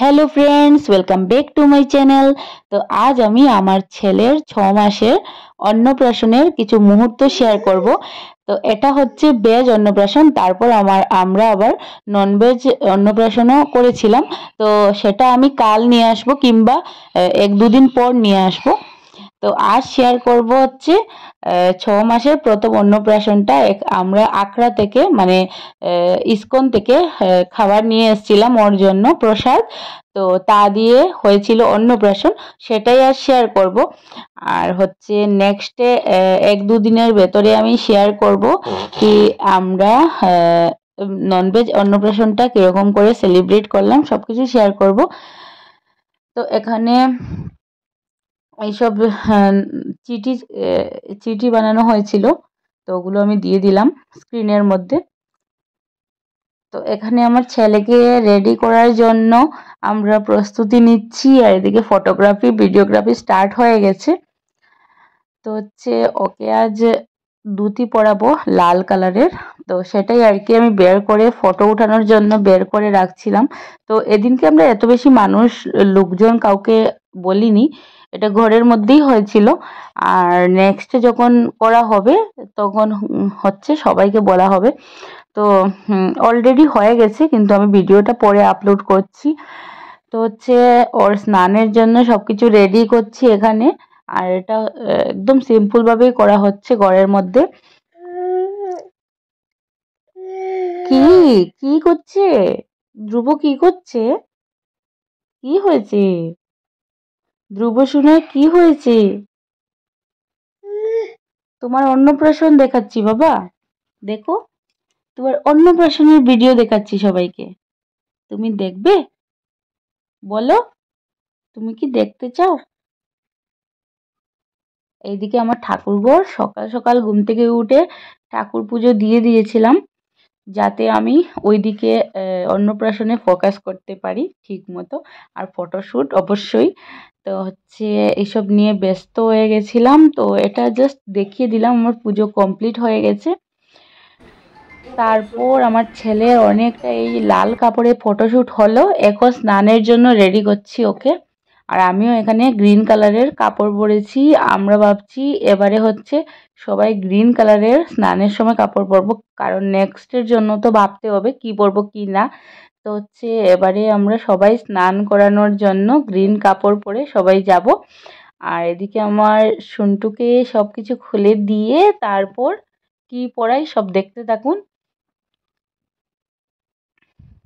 Hello friends, welcome back to my channel. তো আজ আমি আমার ছেলের 6 মাসের অন্নপ্রাশনের কিছু মুহূর্ত শেয়ার করব। তো এটা হচ্ছে ভেজ অন্নপ্রাশন, তারপর আমরা আবার ননভেজ অন্নপ্রাশনও করেছিলাম। তো সেটা আমি কাল নিয়ে আসব কিংবা 1-2 দিন পর নিয়ে আসব। তো আজ শেয়ার করব হচ্ছে 6 মাসের প্রথম অন্নপ্রাশনটা। আমরা আখড়া থেকে মানে ইসকন থেকে খাবার নিয়ে এসেছিলাম ওর জন্য প্রসাদ। তো তা দিয়ে হয়েছিল অন্নপ্রাশন, সেটাই আজ শেয়ার করব। আর হচ্ছে নেক্সটে 1-2 দিনের ভেতরে আমি শেয়ার করব কি আমরা ননভেজ অন্নপ্রাশনটা কিরকম করে সেলিব্রেট করলাম, সবকিছু শেয়ার করব। তো এখানে এইসব চিঠি চিঠি বানানো হয়েছিল, তো ওগুলো আমি দিয়ে দিলাম স্ক্রিনের মধ্যে। তো এখানে আমার ছেলেকে রেডি করার জন্য আমরা প্রস্তুতি নিচ্ছি, আর এদিকে ফটোগ্রাফি ভিডিওগ্রাফি স্টার্ট হয়ে গেছে। তো হচ্ছে ওকে আজ ধুতি পরাবো লাল কালারের। তো সেটাই আর কি আমি বের করে ফটো উঠানোর জন্য বের করে রাখছিলাম। তো এদিনকে আমরা এত বেশি লোকজন কাউকে বলিনি, এটা ঘরের মধ্যেই হয়েছিল। আর নেক্সট যখন করা হবে তখন হচ্ছে সবাইকে বলা হবে। তো অলরেডি হয়ে গেছে, কিন্তু আমি ভিডিওটা পরে আপলোড করছি। তো হচ্ছে ওর স্নানের জন্য সবকিছু রেডি করছি এখানে। আর এটা একদম সিম্পল ভাবেই করা হচ্ছে ঘরের মধ্যে। কি কি করছে ধ্রুব? কি করছে? কি হয়েছে ধ্রুব সোনা? কি হয়েছে? তোমার অন্নপ্রাশন দেখাচ্ছি বাবা, দেখো তোমার অন্নপ্রাশনের ভিডিও দেখাচ্ছি সবাইকে। তুমি দেখবে? বলো, তুমি কি দেখতে চাও? এইদিকে আমার ঠাকুরঘর, সকাল সকাল ঘুম থেকে উঠে ঠাকুর পুজো দিয়ে দিয়েছিলাম, যাতে আমি ওইদিকে অন্নপ্রাশনে ফোকাস করতে পারি ঠিক মতো। আর ফটোশ্যুট অবশ্যই। তো হচ্ছে এইসব নিয়ে ব্যস্ত হয়ে গেছিলাম। তো এটা জাস্ট দেখিয়ে দিলাম আমার পুজো কমপ্লিট হয়ে গেছে। তারপর আমার ছেলের অনেকটা এই লাল কাপড়ে ফটোশ্যুট হলো, এখন স্নানের জন্য রেডি করছি ওকে। আর আমিও এখানে গ্রিন কালারের কাপড় পরেছি। আমরা ভাবছি এবারে হচ্ছে সবাই গ্রিন কালারের স্নানের সময় কাপড় পরবো, কারণ নেক্সটের জন্য তো ভাবতে হবে কি পরবো কি না। তো হচ্ছে এবারে আমরা সবাই স্নান করানোর জন্য গ্রিন কাপড় পরে সবাই যাব। আর এদিকে আমার সন্টুকে সব কিছু খুলে দিয়ে তারপর কি পরাই সব দেখতে থাকুন।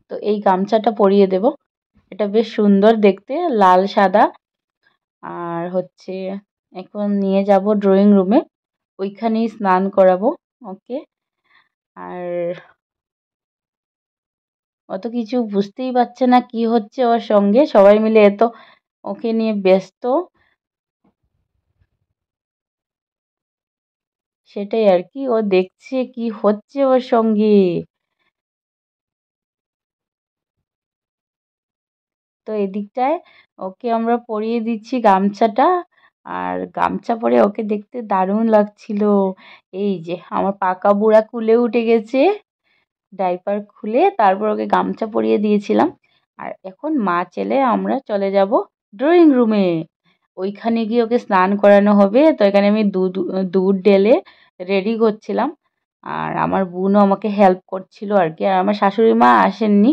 তো এই গামছাটা পরিয়ে দেব, এটা বেশ সুন্দর দেখতে, লাল সাদা। আর হচ্ছে এখন নিয়ে যাব ড্রয়িং রুমে, ওইখানেই স্নান করাবো ওকে। আর অত কিছু বুঝতেই পারছে না কি হচ্ছে ওর সঙ্গে, সবাই মিলে এত ওকে নিয়ে ব্যস্ত, সেটাই আর কি। ও দেখছে কি হচ্ছে ওর সঙ্গে। তো এদিকটায় ওকে আমরা পরিয়ে দিচ্ছি গামছাটা। আর গামছা পরে ওকে দেখতে দারুণ লাগছিল। এই যে আমার পাকা বুড়া কুলে উঠে গেছে, ডাইপার খুলে তারপর ওকে গামছা পরিয়ে দিয়েছিলাম। আর এখন মা ছেলে আমরা চলে যাব ড্রয়িং রুমে, ওইখানে গিয়ে ওকে স্নান করানো হবে। তো এখানে আমি দুধ ঢেলে রেডি করছিলাম, আর আমার বোনও আমাকে হেল্প করছিল আর কি। আর আমার শাশুড়ি মা আসেননি,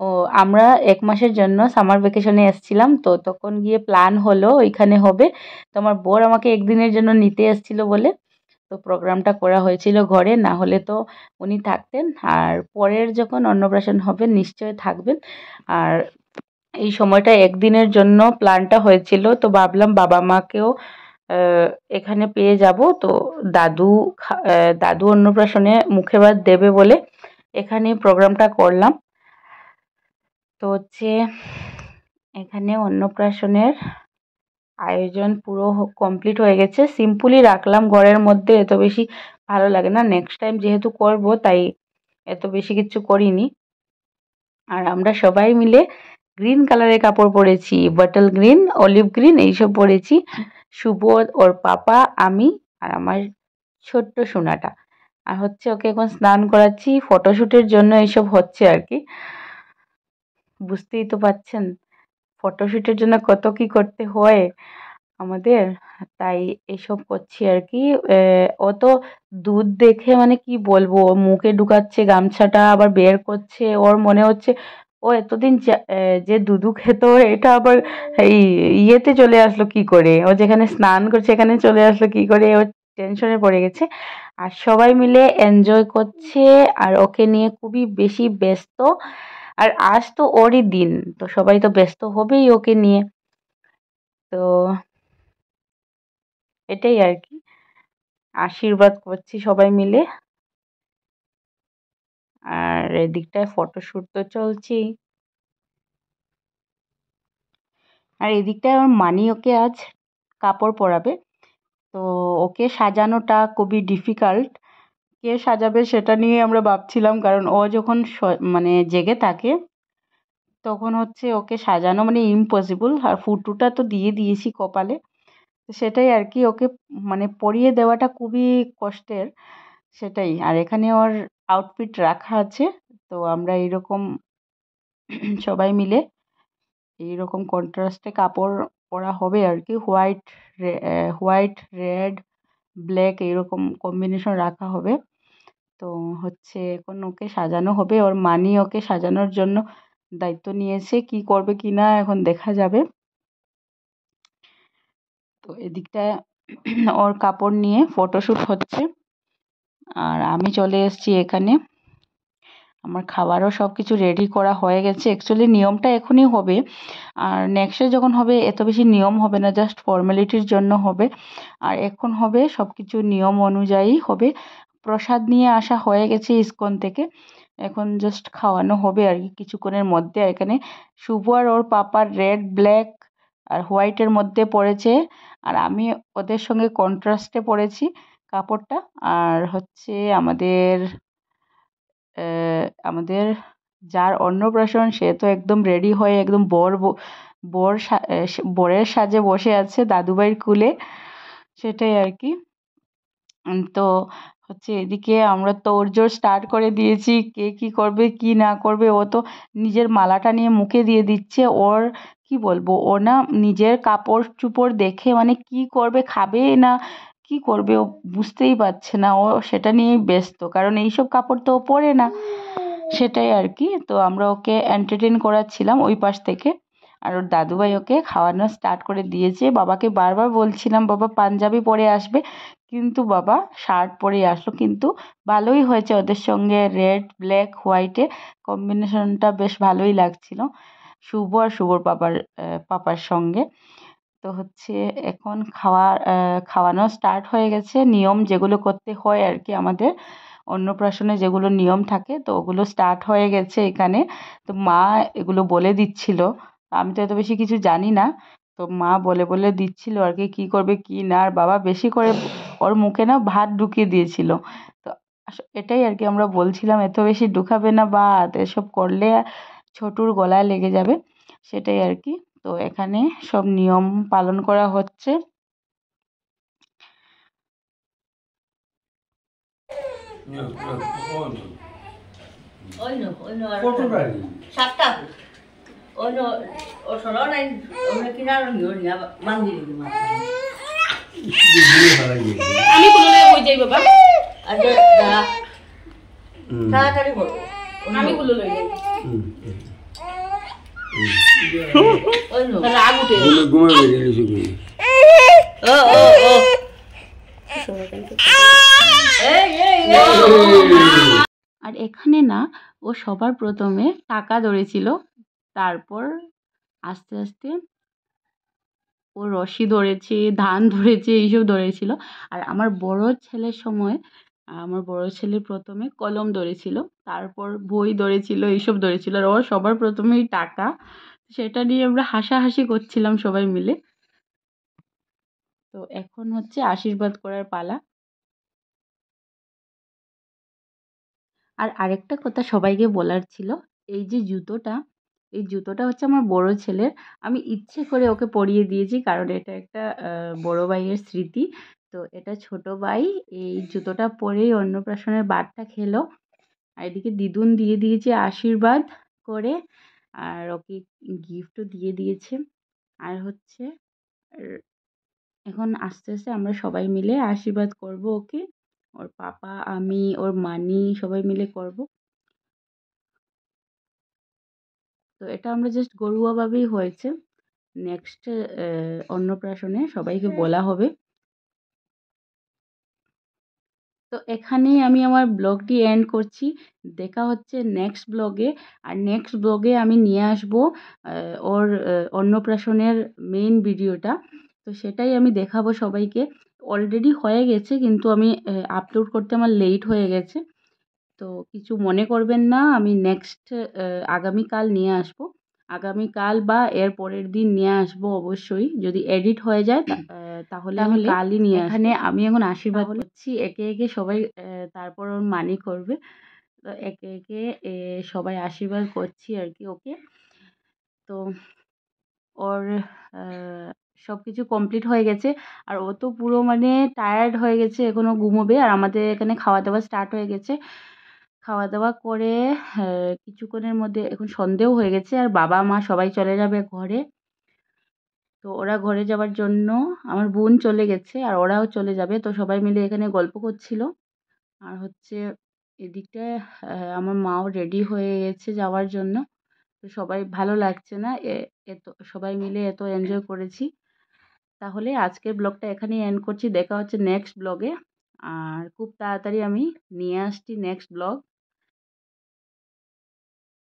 ও আমরা 1 মাসের জন্য সামার ভ্যাকেশনে এসেছিলাম, তো তখন গিয়ে প্ল্যান হলো ওইখানে হবে। তো আমার বর আমাকে একদিনের জন্য নিতে এসেছিল বলে তো প্রোগ্রামটা করা হয়েছিল ঘরে, না হলে তো উনি থাকতেন। আর পরের যখন অন্নপ্রাশন হবে নিশ্চয় থাকবেন। আর এই সময়টা একদিনের জন্য প্ল্যানটা হয়েছিল, তো ভাবলাম বাবা মাকেও এখানে পেয়ে যাব। তো দাদু অন্নপ্রাশনে মুখে ভাত দেবে বলে এখানে প্রোগ্রামটা করলাম। তো হচ্ছে এখানে অন্নপ্রাশনের আয়োজন পুরো কমপ্লিট হয়ে গেছে। সিম্পলই রাখলাম ঘরের মধ্যে, এত বেশি ভালো লাগে না। নেক্সট টাইম যেহেতু করব তাই এত বেশি কিছু করিনি। আর আমরা সবাই মিলে গ্রিন কালারের কাপড় পরেছি, বটল গ্রিন, অলিভ গ্রিন এইসব পরেছি। শুভ, ওর পাপা, আমি আর আমার ছোট্ট সোনাটা। আর হচ্ছে ওকে এখন স্নান করাচ্ছি, ফটোশ্যুটের জন্য এইসব হচ্ছে আর কি, বুঝতেই তো পাচ্ছেন। ফটোশুটের জন্য কত কি করতে হয় আমাদের, তাই এসব করছি আর কি। ও তো দুধ দেখে মানে কি বলবো, ও মুখে ঢুকাচ্ছে গামছাটা আবার বের করছে, ওর মনে হচ্ছে ও এতদিন যে দুধু খেত এটা আবার এই ইয়েতে চলে আসলো কি করে, ও যেখানে স্নান করছে এখানে চলে আসলো কি করে, ও টেনশনে পড়ে গেছে। আর সবাই মিলে এনজয় করছে আর ওকে নিয়ে খুবই বেশি ব্যস্ত। আর আজ তো ওরই দিন, তো সবাই তো ব্যস্ত হবেই ওকে নিয়ে। তো এটাই আর কি, আশীর্বাদ করছি সবাই মিলে। আর এদিকটায় ফটোশুট তো চলছেই। আর এদিকটায় আমার মানি ওকে আজ কাপড় পরাবে, তো ওকে সাজানোটা খুবই ডিফিকাল্ট। কে সাজাবে সেটা নিয়ে আমরা ভাবছিলাম, কারণ ও যখন মানে জেগে থাকে তখন হচ্ছে ওকে সাজানো মানে ইম্পসিবল। আর ফুটুটা তো দিয়ে দিয়েছি কপালে, তো সেটাই আর কি, ওকে মানে পরিয়ে দেওয়াটা খুবই কষ্টের। সেটাই। আর এখানে ওর আউটফিট রাখা আছে, তো আমরা এইরকম সবাই মিলে এইরকম কন্ট্রাস্টে কাপড় পরা হবে আর কি। হোয়াইট, রেড, ব্ল্যাক এইরকম কম্বিনেশন রাখা হবে। তো হচ্ছে এখন ওকে সাজানো হবে, ওর মানি ওকে সাজানোর জন্য দায়িত্ব নিয়েছে, কি করবে কি না এখন দেখা যাবে। তো এদিকটায় ওর কাপড় নিয়ে ফটোশ্যুট হচ্ছে, আর আমি চলে এসেছি এখানে। আমার খাবারও সব কিছু রেডি করা হয়ে গেছে। অ্যাকচুয়ালি নিয়মটা এখনই হবে, আর নেক্সটে যখন হবে এত বেশি নিয়ম হবে না, জাস্ট ফর্মালিটির জন্য হবে। আর এখন হবে সব কিছু নিয়ম অনুযায়ী হবে। প্রসাদ নিয়ে আসা হয়ে গেছে ইসকন থেকে, এখন জাস্ট খাওয়ানো হবে আর কি কিছুক্ষণের মধ্যে। আর এখানে শুভ আর ওর পাপার রেড, ব্ল্যাক আর হোয়াইটের মধ্যে পড়েছে, আর আমি ওদের সঙ্গে কন্ট্রাস্টে পরেছি কাপড়টা। আর হচ্ছে আমাদের আমাদের যার অন্নপ্রাশন সে তো একদম রেডি হয়ে একদম বরের সাজে বসে আছে দাদুভাইয়ের কুলে, সেটাই আর কি। তো হচ্ছে এদিকে আমরা তোড়জোড় স্টার্ট করে দিয়েছি, কে কি করবে কি না করবে। ও তো নিজের মালাটা নিয়ে মুখে দিয়ে দিচ্ছে। ওর কি বলবো, ও না নিজের কাপড় চুপড় দেখে মানে কি করবে, খাবে না কি করবে ও বুঝতেই পারছে না, ও সেটা নিয়েই ব্যস্ত, কারণ এইসব কাপড় তো ও পরে না। সেটাই আর কি। তো আমরা ওকে এন্টারটেন করাচ্ছিলাম ওই পাশ থেকে, আর ওর দাদুভাই ওকে খাওয়ানো স্টার্ট করে দিয়েছে। বাবাকে বারবার বলছিলাম বাবা পাঞ্জাবি পরে আসবে, কিন্তু বাবা শার্ট পরেই আসলো। কিন্তু ভালোই হয়েছে, ওদের সঙ্গে রেড, ব্ল্যাক, হোয়াইটে কম্বিনেশনটা বেশ ভালোই লাগছিল শুভ আর শুভর পাপার সঙ্গে। তো হচ্ছে এখন খাওয়ানো স্টার্ট হয়ে গেছে। নিয়ম যেগুলো করতে হয় আর কি আমাদের অন্নপ্রাশনে যেগুলো নিয়ম থাকে, তো ওগুলো স্টার্ট হয়ে গেছে এখানে। তো মা এগুলো বলে দিচ্ছিল, আমি তো এত বেশি কিছু জানি না, তো মা বলে বলে দিচ্ছিল আর কি, কী করবে কি না। আর বাবা বেশি করে ওর মুখে না ভাত ঢুকিয়ে দিয়েছিল। তো এটাই আর কি, আমরা বলছিলাম এত বেশি ঢুকাবে না ভাত, এসব করলে ছোটুর গলায় লেগে যাবে, সেটাই আর কি। তো এখানে সব নিয়ম পালন করা হচ্ছে। আমি কোনো কই যাই বাবা, তাড়াতাড়ি করবো, আমি গুলো লই যাই। রাগ উঠে আর এখানে না ও সবার প্রথমে টাকা ধরেছিল, তারপর আস্তে আস্তে ও রশি ধরেছে, ধান ধরেছে, এইসব ধরেছিল। আর আমার বড় ছেলে প্রথমে কলম ধরেছিল, তারপর বই ধরেছিল, এইসব ধরেছিল। আর ও সবার প্রথমেই টাকা, সেটা নিয়ে আমরা হাসাহাসি করছিলাম সবাই মিলে। তো এখন হচ্ছে আশীর্বাদ করার পালা। আর আরেকটা কথা সবাইকে বলার ছিল, এই যে এই জুতোটা হচ্ছে আমার বড় ছেলের। আমি ইচ্ছে করে ওকে পরিয়ে দিয়েছি, কারণ এটা একটা বড় ভাইয়ের স্মৃতি। তো এটা ছোট ভাই এই জুতোটা পরেই অন্নপ্রাশনের ভাতটা খেলো। আর এদিকে দিদুন দিয়ে দিয়েছে আশীর্বাদ করে। আর ওকে গিফটও দিয়ে দিয়েছে। আর হচ্ছে এখন আস্তে আস্তে আমরা সবাই মিলে আশীর্বাদ করব ওকে, ওর পাপা, আমি, ওর মানি সবাই মিলে করব। তো এটা আমরা জাস্ট ঘরোয়াভাবেই হয়েছে। নেক্সট অন্নপ্রাশনে সবাইকে বলা হবে। তো এখানেই আমি আমার ব্লগটি এন্ড করছি। দেখা হচ্ছে নেক্সট ব্লগে। আর নেক্সট ব্লগে আমি নিয়ে আসব ওর অন্নপ্রাশনের মেইন ভিডিওটা। তো সেটাই আমি দেখাবো সবাইকে। অলরেডি হয়ে গেছে কিন্তু আমি আপলোড করতে আমার লেট হয়ে গেছে। তো কিছু মনে করবেন না, আমি নেক্সট আগামীকাল নিয়ে আসব। আগামীকাল বা এর পরের দিন নিয়ে আসব অবশ্যই। যদি এডিট হয়ে যায় তাহলে আমি কালই নিয়ে আসব। এখানে আমি এখন আশীর্বাদ করছি একে একে সবাই, তারপর ওর মানি করবে। তো একে একে সবাই আশীর্বাদ করছি আর কি ওকে। তো ওর সব কিছু কমপ্লিট হয়ে গেছে। আর ও তো পুরো মানে টায়ার্ড হয়ে গেছে, এখনও ঘুমোবে। আর আমাদের এখানে খাওয়া দাওয়া স্টার্ট হয়ে গেছে। খাওয়া দাওয়া করে কিছুক্ষণের মধ্যে এখন সন্ধেও হয়ে গেছে আর বাবা মা সবাই চলে যাবে ঘরে। তো ওরা ঘরে যাওয়ার জন্য আমার বোন চলে গেছে আর ওরাও চলে যাবে। তো সবাই মিলে এখানে গল্প করছিল। আর হচ্ছে এদিকটায় আমার মাও রেডি হয়ে গেছে যাওয়ার জন্য। তো সবাই ভালো লাগছে না, এত সবাই মিলে এত এনজয় করেছি। তাহলে আজকের ব্লগটা এখানেই এন্ড করছি। দেখা হচ্ছে নেক্সট ব্লগে। আর খুব তাড়াতাড়ি আমি নিয়ে আসছি নেক্সট ব্লগ।